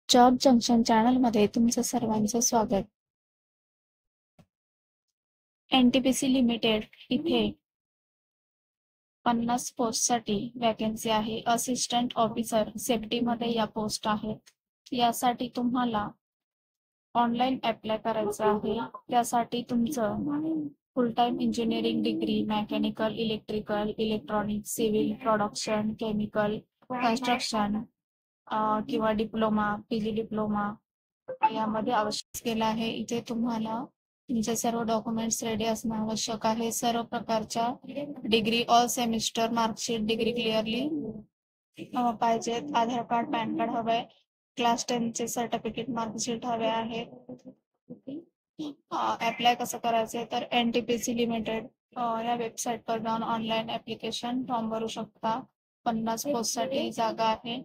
Job junction चॅनलमध्ये तुमचं सर्वांचं स्वागत. NTPC लिमिटेड इथे 50 पोस्टसाठी वॅकन्सी आहे. असिस्टंट ऑफिसर सेफ्टीमध्ये या पोस्ट आहेत. यासाठी तुम्हाला ऑनलाईन अप्लाय करायचं आहे. त्यासाठी तुमचं फुल time engineering degree, mechanical, electrical, electronic, civil, production, chemical, construction किंवा डिप्लोमा, PG डिप्लोमा यामध्ये आवश्यक केलं आहे. इथे तुम्हाला तुमचे सर्व डॉक्युमेंट्स रेडी असणं आवश्यक आहे. सर्व प्रकारच्या degree, all semester marksheet, degree clearly पाहिजेत. आधार कार्ड, पॅन कार्ड हवंय. क्लास 10 चे सर्टिफिकेट, मार्कशीट हवे आहे. अप्लाय कसं करायचंय तर NTPC लिमिटेड या वेबसाईटवर जाऊन ऑनलाईन ऍप्लिकेशन फॉर्म भरू शकता. 50 पोस्टसाठी जागा आहे.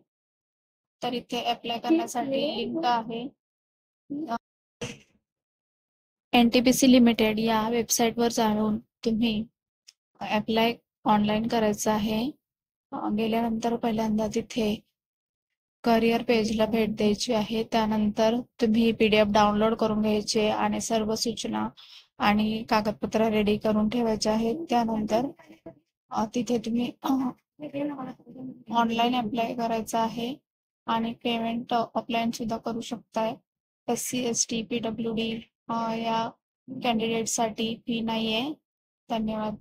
तर इथे अप्लाय करण्यासाठी लिंक आहे. NTPC लिमिटेड या वेबसाईटवर जाऊन तुम्ही अप्लाय ऑनलाईन करायचं आहे. गेल्यानंतर पहिल्यांदा तिथे करिअर पेजला भेट द्यायची आहे. त्यानंतर तुम्ही PDF डाउनलोड करून घ्यायचे आणि सर्व सूचना आणि कागदपत्र रेडी करून ठेवायचे आहेत. त्यानंतर तिथे तुम्ही ऑनलाईन अप्लाय करायचं आहे आणि पेमेंट ऑफलाईन सुद्धा करू शकताय. SC ST PWD या कॅन्डिडेटसाठी फी नाहीये. धन्यवाद.